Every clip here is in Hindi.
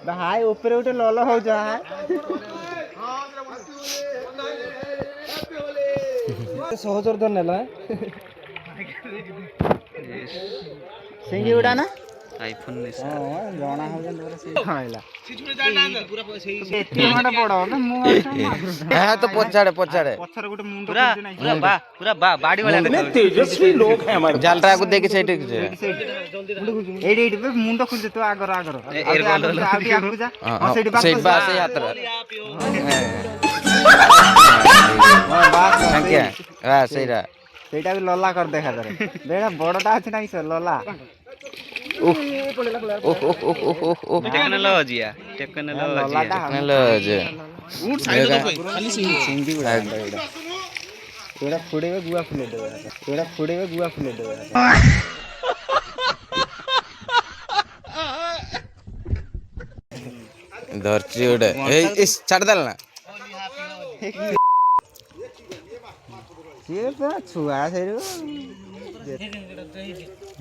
हाय ऊपर उठे लल हो जा सहजर तो नेला सिंगी उड़ा ना आईफोन जना हो तो पछाड़े पछाड़े पूरा बाड़ी वाला तेजस्वी लोग हैं हमारे जालटा को देख सेठ मुंड खुल तो आगर आगर सेठ बास यात्रा संख्या हां सेरा सेटा भी लला कर देखा दरे देखा बड़टा अछि नाही सर लला टेक्नोलॉजी टेक्नोलॉजी खाली सिंगी उड़ा एड़ा फुड़ेबे गुआ फुले देबे एड़ा फुड़ेबे गुआ फुले देबे धरची उड़े इस छाड़ दल ना ये पूरा छुआ सेरु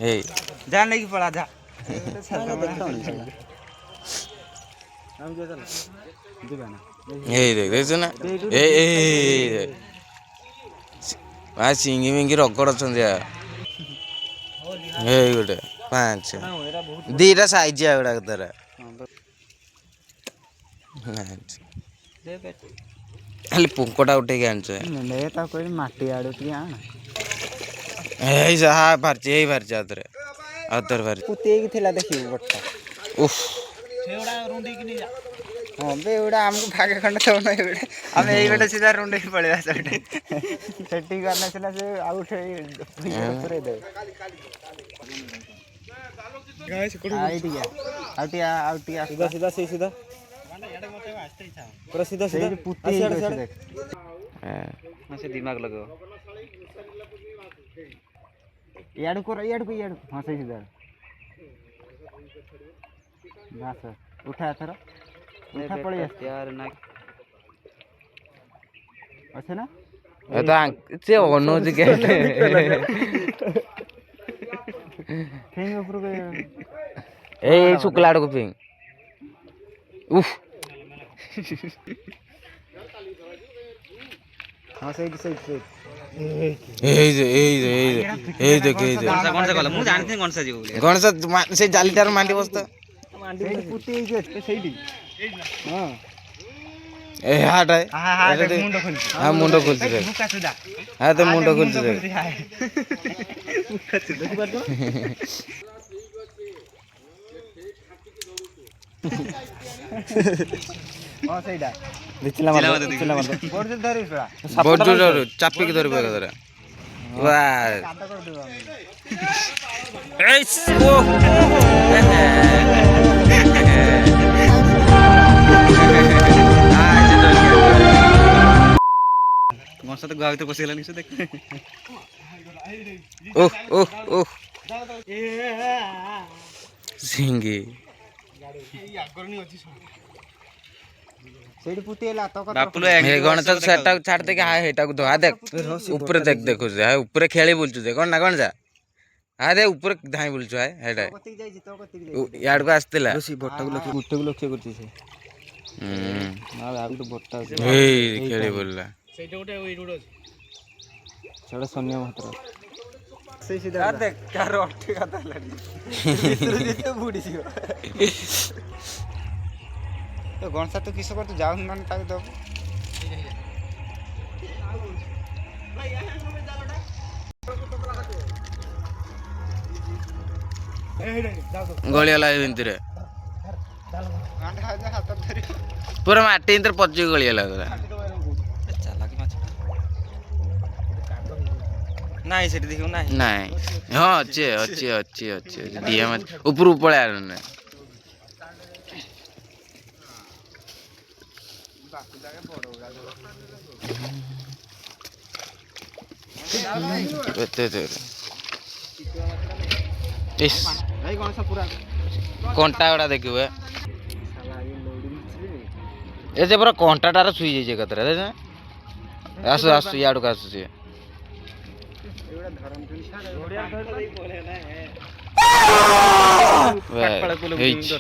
ए जान नहीं पड़ा जा ए देख ना ए आ सिंगी मिंगी रगड़ छंदिया ए गोटे 5 दीटा साइज आउडा तरा खाली पुंकटा उठे के आनछ ले ता कोई माटी आडू की आण ए जा भरचे ए भरचे आतरे आतर भर कुते की थिला देखि बट्टा उफ सेवडा रुंडी की नहीं जा हां बेवडा हमको भागे खंड तो नहीं बेडे हम एई बेटा सीधा रुंडी पड़े सेटे सेटिंग करना छला से आउट पूरे दे गाइस आउटिया सीधा सीधा सीधा पूरा सीधा सीधा पुत्ती देख हां से दिमाग लगाओ याड को हां सही सीधा बस उठा थरा उठा पड़ी यार ना अच्छा ना ए तो से अनुज के फिंग ऊपर के ए शुक्लाड़ को फिंग उफ हां सही सही ए देख कौन सा कहला मु जानथि कौन सा जीव कौन सा से जालीटार मांडी बसता मांडी पुती जे सेठी हां ए हाट है हां मुंड खोल हां मुंड खोल दे मुका सुदा हां तो मुंड खोल दे मुका सुदा बात हां सहीदा दिचला मत बोर्ड धरि पड़ा बोर्ड धरि चापी के धरि बेगा धरे वाह काटा कर देबो एस ओ कौन सा तो गाव तो पसेला नहीं से देख ओह ओह ओह सिंगी सेठी पुतेला तो बापुलो हे गण तो सेटा छाड़ दे के हां हेटा को धोआ देख ऊपर देख देखो से हां ऊपर खेली बोलछु दे कोन ना कोन जा हां दे ऊपर धाई बोलछु है हेटा कति जाई तो कति याड को आस्तेला रोसी बट्टा को लक्ष्य गुट्टे को लक्ष्य करती से ना आबि तो बट्टा ए खेली बोलला सेटा उठे ओइ रोड छड़ा सोनिया मात्र सही सीधा यार देख क्या रोटी खाता लड़ी तो बूढ़ी सी तो कौन सा तो किस पर तो जाओ ना ताकि दो गोली वाला बिंतरे पूरा माटी इंतर पच्ची गोली वाला नहीं सेठी देखो नहीं नहीं हां अच्छे दिया मत ऊपर ऊपर आ रहा है इस भाई कौन सा पूरा कंटा गुड़ा देखिए ऐसे पूरा कंटाटार सुई जाइए कतरे आसु आसु याडू का आसु କାଟପାଳ ପୋଲ ହେଇଛି।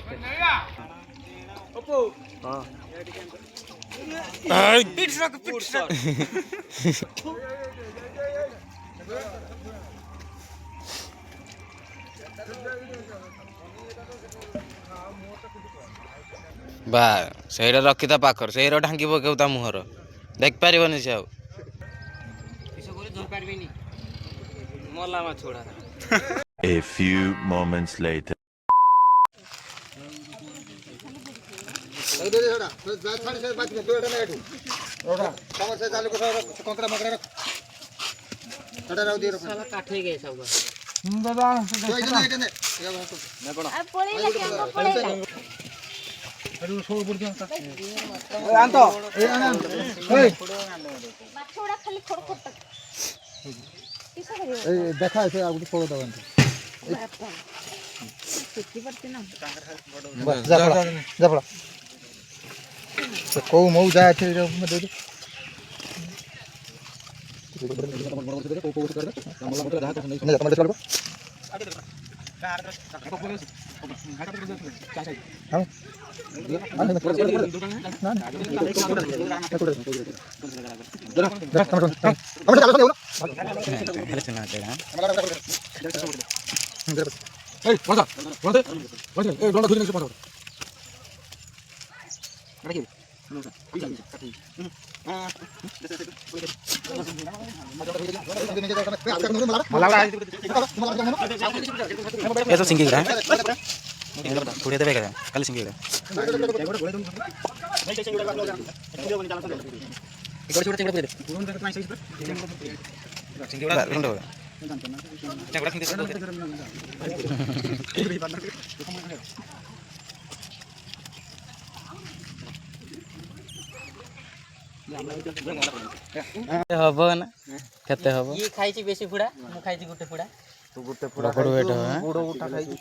ବା ସେଇଟା ରଖିଥା ପାଖରେ ସେଇଟା ଢାଙ୍କି ପକେଇବୁ ତା ମୁହଁର ଦେଖିପାରିବନି ସେ ଆଉ। A few moments later. দেখা আছে ଆଉ ଗୋଟେ ଫଳ ଦବାନ୍ତି ଯାପଡ଼ା କୋଉ ମଉ ଯାହା ଅଛି ଦେଇଦେ ये तो सिंगी गिरा थोड़ी देवे का कल सिंगी गिरा हब ना केते हब ये खाइची बेसी फुडा मु खाइची गुटे फुडा ତୁ ଗୋଟେ बकड़ वेट है ଗୁଡ଼ ଉଠା ଖାଇଛୁ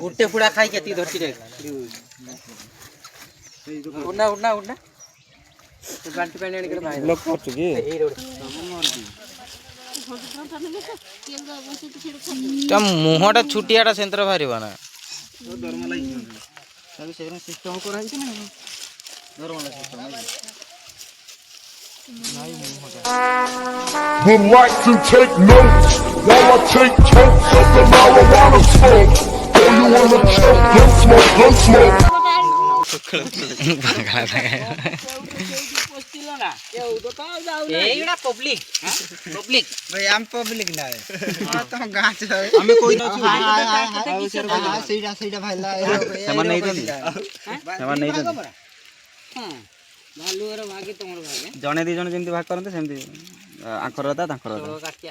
गुटे फुडा खाइ केती धरती रे उडना उडना उडना तो बाल्टी पानी आनी के भाई लोग करछु की ए रोड ता मुहटा छुटियाटा सेंटर भारीबा ना दरमा लागि सब सेवन सिस्टम को रही ना दरमा लागि system Would like to take notes while I take totes of the marijuana smoke. Oh, you wanna choke? Gun smoke, gun smoke. एइडा पब्लिक पब्लिक ଭାଇ ଆମ ପବ୍ଲିକ ନା ତମ ଗାଁ ଆମେ कोई न ସେଇଟା ସେଇଟା ଭାଇଲା ସେମାନେ ନେଇଛନ୍ତି ସେମାନେ ନେଇଛନ୍ତି ଭାଲୁର ଭାଗି ତମର ଭାଗେ ଜଣେ ଦି ଜଣ ଯେମିତି ଭାଗ କରନ୍ତି ସେମିତି ଆଙ୍କର ତା ତାଙ୍କର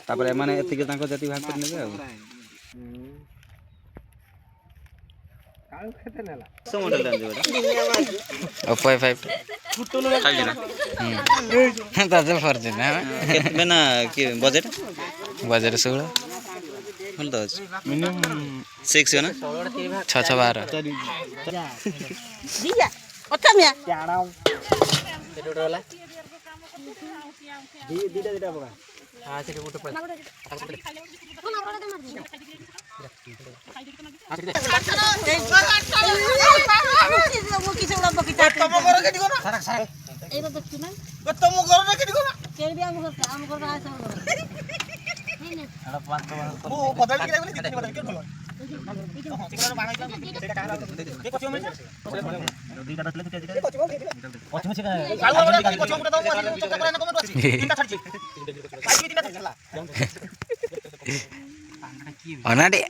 ତାପରେ ଏମାନେ ଏତିକି ତାଙ୍କ ଯେତିକି ଭାଗ କରି ନେବେ ଆଉ Oppo A5 5G ना ताजे 4G ना कितने ना कि बजट 16 फुल तो मिनिमम 6 है ना 6 12 Dia, otak ya? सेटोला दीटा दीटा बगा हां सेटो गुटे पड़ अनाडे